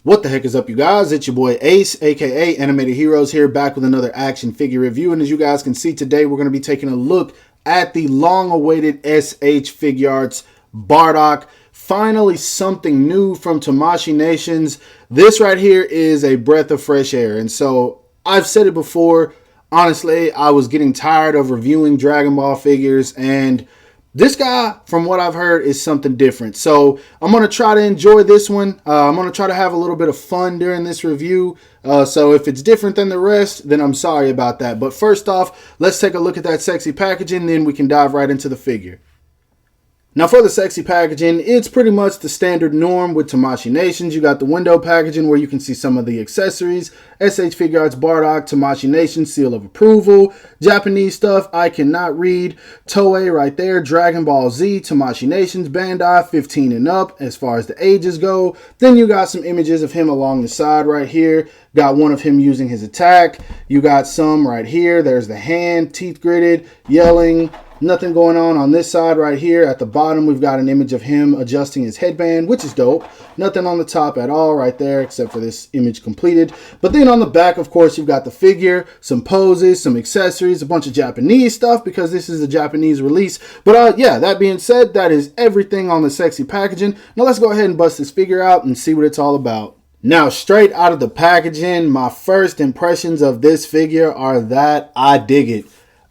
What the heck is up, you guys? It's your boy Ace, aka Animated Heroes, here back with another action figure review. And as you guys can see today, we're going to be taking a look at the long-awaited SH Figuarts Bardock. Finally, something new from Tamashii Nations. This right here is a breath of fresh air. And so, I've said it before, honestly, I was getting tired of reviewing Dragon Ball figures, and this guy, from what I've heard, is something different. So I'm going to try to enjoy this one. I'm going to try to have a little bit of fun during this review. So if it's different than the rest, then I'm sorry about that. But first off, let's take a look at that sexy packaging, then we can dive right into the figure. Now for the sexy packaging, it's pretty much the standard norm with Tamashii Nations. You got the window packaging where you can see some of the accessories. SH Figuarts Bardock, Tamashii Nations, seal of approval. Japanese stuff, I cannot read. Toei right there, Dragon Ball Z, Tamashii Nations, Bandai, 15 and up as far as the ages go. Then you got some images of him along the side right here. Got one of him using his attack. You got some right here. There's the hand, teeth gritted, yelling. Nothing going on this side right here. At the bottom, we've got an image of him adjusting his headband, which is dope. Nothing on the top at all right there, except for this image completed. But then on the back, of course, you've got the figure, some poses, some accessories, a bunch of Japanese stuff because this is a Japanese release. But yeah, that being said, that is everything on the sexy packaging. Now let's go ahead and bust this figure out and see what it's all about. Now, straight out of the packaging, my first impressions of this figure are that I dig it.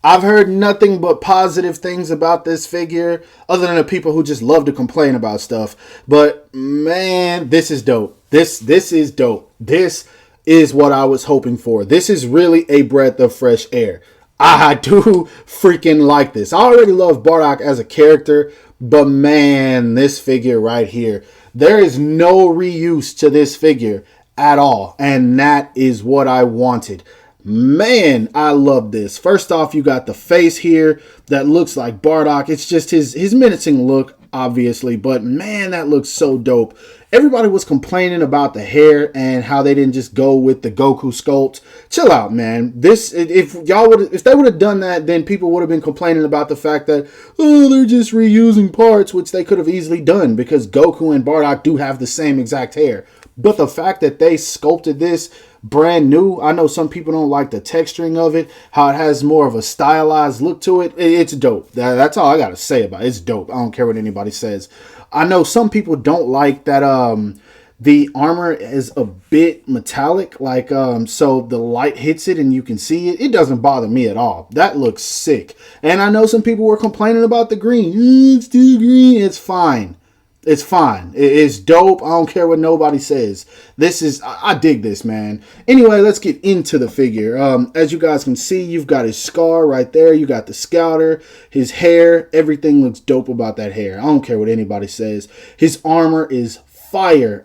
I've heard nothing but positive things about this figure, other than the people who just love to complain about stuff. But man, this is dope. This is dope. This is what I was hoping for. This is really a breath of fresh air. I do freaking like this. I already love Bardock as a character, but man, this figure right here, there is no reuse to this figure at all. And that is what I wanted. Man, I love this. First off, you got the face here that looks like Bardock. It's just his menacing look, obviously, but man, that looks so dope. Everybody was complaining about the hair and how they didn't just go with the Goku sculpt. Chill out, man. This, if they would have done that, then people would have been complaining about the fact that, oh, they're just reusing parts, which they could have easily done because Goku and Bardock do have the same exact hair. But the fact that they sculpted this brand new, I know some people don't like the texturing of it, how it has more of a stylized look to it. It's dope. That's all I got to say about it. It's dope. I don't care what anybody says. I know some people don't like that the armor is a bit metallic, like so the light hits it and you can see it. It doesn't bother me at all. That looks sick. And I know some people were complaining about the green. It's too green. It's fine. It's fine. It's dope. I don't care what nobody says. This is, I dig this, man. Anyway, let's get into the figure. As you guys can see, you've got his scar right there. You got the scouter, his hair. Everything looks dope about that hair. I don't care what anybody says. His armor is fire.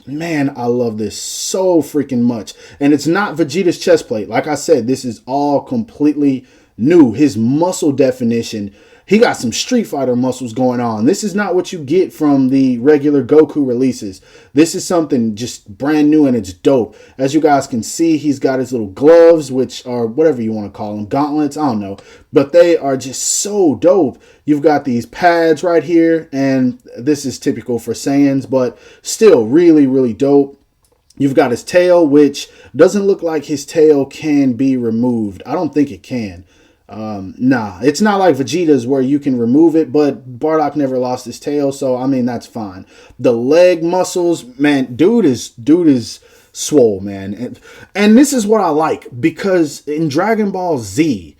Man, I love this so freaking much. And it's not Vegeta's chest plate. Like I said, this is all completely new. His muscle definition, he got some Street Fighter muscles going on. This is not what you get from the regular Goku releases. This is something just brand new and it's dope. As you guys can see, he's got his little gloves, which are whatever you want to call them, gauntlets, I don't know. But they are just so dope. You've got these pads right here, and this is typical for Saiyans, but still really, really dope. You've got his tail, which doesn't look like his tail can be removed. I don't think it can. Nah, it's not like Vegeta's where you can remove it, but Bardock never lost his tail, so I mean that's fine. The leg muscles, man, dude is swole, man. And this is what I like, because in Dragon Ball Z,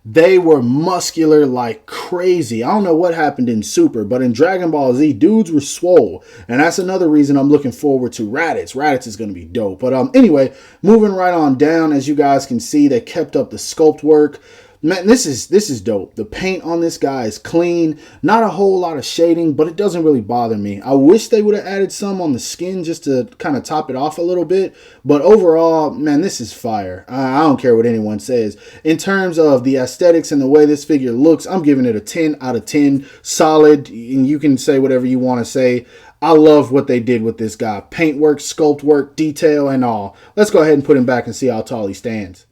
they were muscular like crazy. I don't know what happened in Super, but in Dragon Ball Z, dudes were swole. And that's another reason I'm looking forward to Raditz. Raditz is going to be dope. But anyway, moving right on down, as you guys can see, they kept up the sculpt work. Man, this is dope. The paint on this guy is clean. Not a whole lot of shading, but it doesn't really bother me. I wish they would have added some on the skin just to kind of top it off a little bit. But overall, man, this is fire. I don't care what anyone says. In terms of the aesthetics and the way this figure looks, I'm giving it a 10 out of 10. Solid. And you can say whatever you want to say. I love what they did with this guy. Paintwork, sculpt work, detail, and all. Let's go ahead and put him back and see how tall he stands.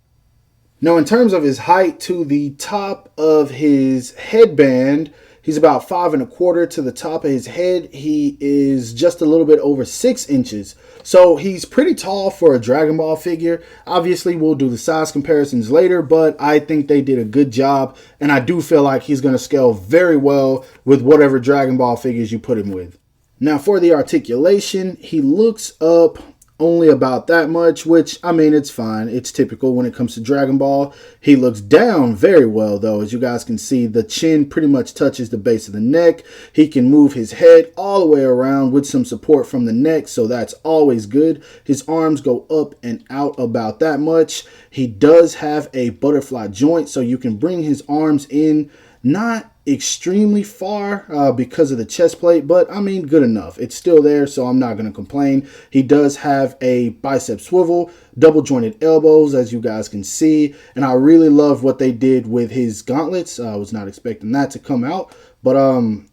Now, in terms of his height, to the top of his headband, He's about 5¼ to the top of his head. He is just a little bit over 6 inches. So he's pretty tall for a Dragon Ball figure. Obviously, we'll do the size comparisons later, but I think they did a good job. And I do feel like he's going to scale very well with whatever Dragon Ball figures you put him with. Now for the articulation, he looks up only about that much, which, I mean, it's fine. It's typical when it comes to Dragon Ball. He looks down very well, though. As you guys can see, the chin pretty much touches the base of the neck. He can move his head all the way around with some support from the neck, so that's always good. His arms go up and out about that much. He does have a butterfly joint, so you can bring his arms in, not extremely far because of the chest plate, but I mean, good enough. It's still there, so I'm not going to complain. He does have a bicep swivel, double jointed elbows, as you guys can see, and I really love what they did with his gauntlets. I was not expecting that to come out, but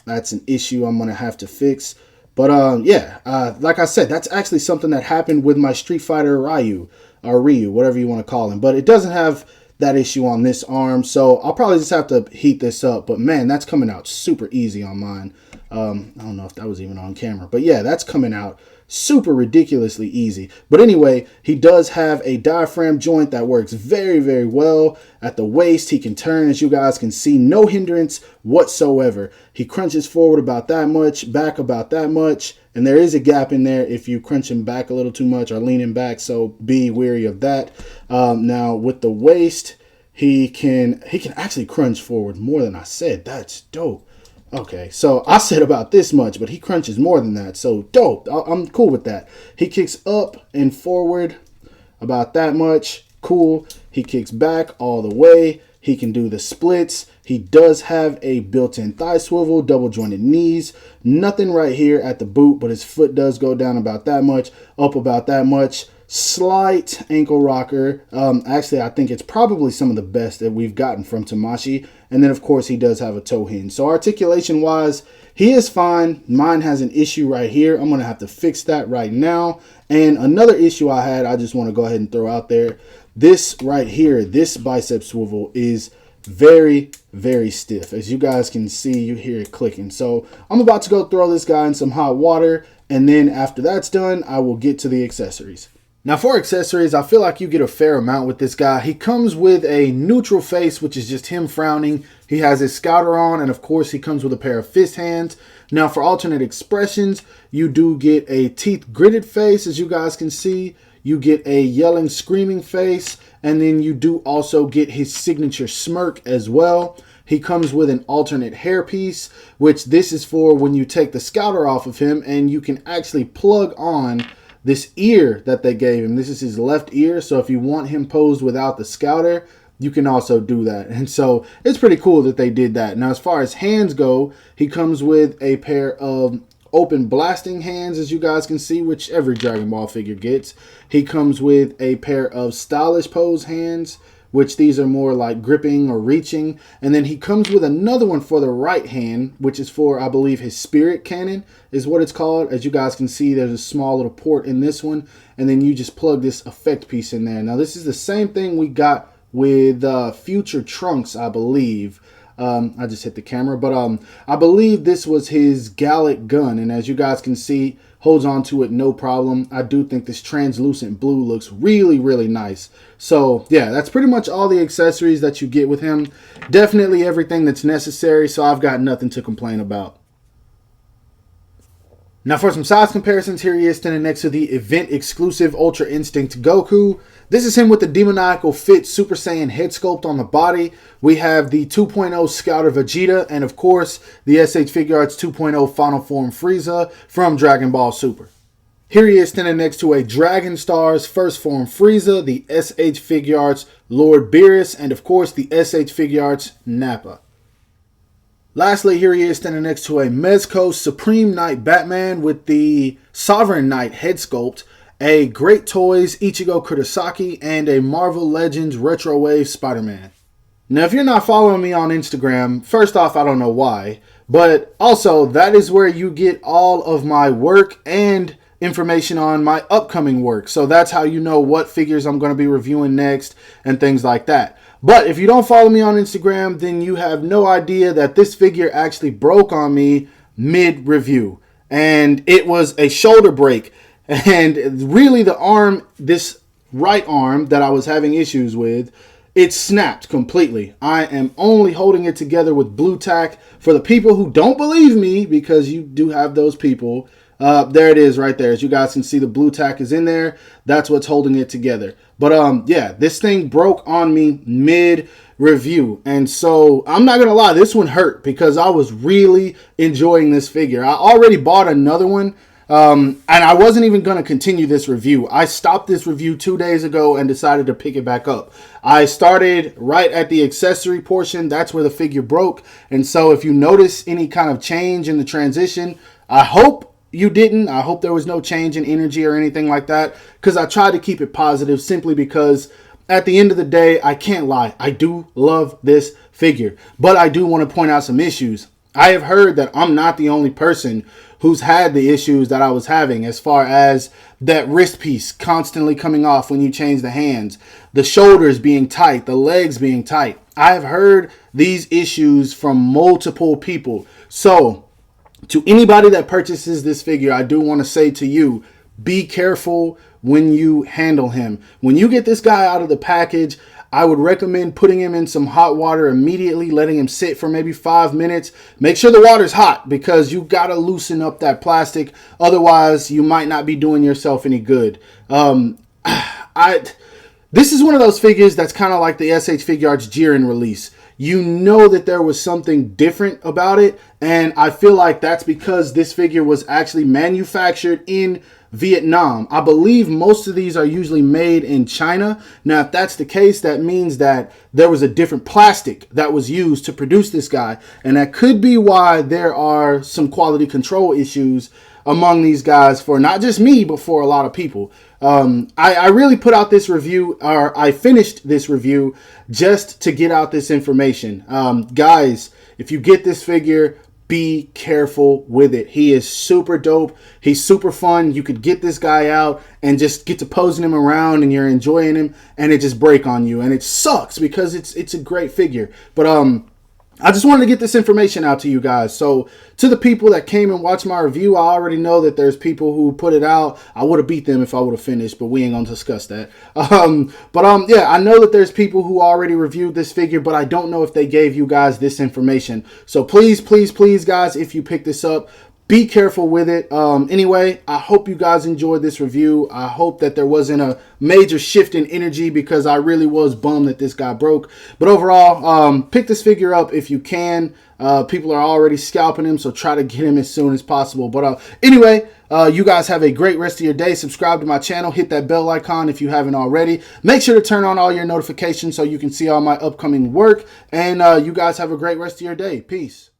that's an issue I'm going to have to fix. But yeah, like I said, that's actually something that happened with my Street Fighter Ryu, or Ryu, whatever you want to call him, but it doesn't have that issue on this arm, so I'll probably just have to heat this up. But man, that's coming out super easy on mine. I don't know if that was even on camera, but yeah, that's coming out super ridiculously easy. But anyway, he does have a diaphragm joint that works very, very well. At the waist, he can turn, as you guys can see, no hindrance whatsoever. He crunches forward about that much, back about that much, and there is a gap in there if you crunch him back a little too much or leaning back, so be wary of that. Now with the waist, he can actually crunch forward more than I said. That's dope. Okay, so I said about this much, but he crunches more than that, so dope. I'm cool with that. He kicks up and forward about that much. Cool. He kicks back all the way. He can do the splits. He does have a built-in thigh swivel, double jointed knees. Nothing right here at the boot, but his foot does go down about that much, up about that much. Slight ankle rocker. Actually, I think it's probably some of the best that we've gotten from Tamashii. And then, of course, he does have a toe hinge. So articulation-wise, he is fine. Mine has an issue right here. I'm going to have to fix that right now. And another issue I had, I just want to go ahead and throw out there. This right here, this bicep swivel is very, very stiff. As you guys can see, you hear it clicking. So I'm about to go throw this guy in some hot water. And then after that's done, I will get to the accessories. Now for accessories, I feel like you get a fair amount with this guy. He comes with a neutral face, which is just him frowning. He has his scouter on, and of course he comes with a pair of fist hands. Now for alternate expressions, you do get a teeth gritted face, as you guys can see. You get a yelling, screaming face, and then you do also get his signature smirk as well. He comes with an alternate hairpiece, which this is for when you take the scouter off of him, and you can actually plug on this ear that they gave him. This is his left ear, so if you want him posed without the scouter, you can also do that. And so it's pretty cool that they did that. Now as far as hands go, he comes with a pair of open blasting hands, as you guys can see, which every Dragon Ball figure gets. He comes with a pair of stylish pose hands, which these are more like gripping or reaching. And then he comes with another one for the right hand, which is for, I believe, his spirit cannon is what it's called. As you guys can see, there's a small little port in this one, and then you just plug this effect piece in there. Now this is the same thing we got with Future Trunks, I believe. I just hit the camera, but I believe this was his Gallic gun, and as you guys can see, holds on to it no problem. I do think this translucent blue looks really, really nice. So yeah, that's pretty much all the accessories that you get with him. Definitely everything that's necessary, so I've got nothing to complain about. Now for some size comparisons, here he is standing next to the event exclusive Ultra Instinct Goku. This is him with the demoniacal fit Super Saiyan head sculpt on the body. We have the 2.0 Scouter Vegeta, and of course the SH Figuarts 2.0 Final Form Frieza from Dragon Ball Super. Here he is standing next to a Dragon Star's First Form Frieza, the SH Figuarts Lord Beerus, and of course the SH Figuarts Nappa. Lastly, here he is standing next to a Mezco Supreme Knight Batman with the Sovereign Knight head sculpt, a Great Toys Ichigo Kurosaki, and a Marvel Legends Retro Wave Spider-Man. Now, if you're not following me on Instagram, first off, I don't know why, but also that is where you get all of my work and information on my upcoming work. So that's how you know what figures I'm going to be reviewing next and things like that. But if you don't follow me on Instagram, then you have no idea that this figure actually broke on me mid-review. And it was a shoulder break. And really the arm, this right arm that I was having issues with, it snapped completely. I am only holding it together with blue tack. For the people who don't believe me, because you do have those people, there it is right there. As you guys can see, the blue tack is in there. That's what's holding it together. But yeah, this thing broke on me mid-review. And so I'm not going to lie, this one hurt because I was really enjoying this figure. I already bought another one. And I wasn't even going to continue this review. I stopped this review 2 days ago and decided to pick it back up. I started right at the accessory portion. That's where the figure broke. And so if you notice any kind of change in the transition, I hope you didn't. I hope there was no change in energy or anything like that, because I tried to keep it positive simply because at the end of the day, I can't lie. I do love this figure, but I do want to point out some issues. I have heard that I'm not the only person who's had the issues that I was having, as far as that wrist piece constantly coming off when you change the hands, the shoulders being tight, the legs being tight. I've heard these issues from multiple people. So to anybody that purchases this figure, I do want to say to you, be careful when you handle him. When you get this guy out of the package, I would recommend putting him in some hot water immediately, letting him sit for maybe 5 minutes. Make sure the water's hot, because you got to loosen up that plastic. Otherwise, you might not be doing yourself any good. This is one of those figures that's kind of like the SH Figuarts Jiren release. You know that there was something different about it, and I feel like that's because this figure was actually manufactured in Vietnam. I believe most of these are usually made in China. Now, if that's the case, that means that there was a different plastic that was used to produce this guy, and that could be why there are some quality control issues among these guys, for not just me, but for a lot of people. I really put out this review, or I finished this review just to get out this information. Guys, if you get this figure, be careful with it. He is super dope. He's super fun. You could get this guy out and just get to posing him around, and you're enjoying him, and it just break on you. And it sucks because it's a great figure. But I just wanted to get this information out to you guys. So to the people that came and watched my review, I already know that there's people who put it out. I would have beat them if I would have finished, but we ain't going to discuss that. Yeah, I know that there's people who already reviewed this figure, but I don't know if they gave you guys this information. So please, please, please, guys, if you pick this up, be careful with it. Anyway, I hope you guys enjoyed this review. I hope that there wasn't a major shift in energy, because I really was bummed that this guy broke. But overall, pick this figure up if you can. People are already scalping him, so try to get him as soon as possible. But anyway, you guys have a great rest of your day. Subscribe to my channel. Hit that bell icon if you haven't already. Make sure to turn on all your notifications so you can see all my upcoming work. And you guys have a great rest of your day. Peace.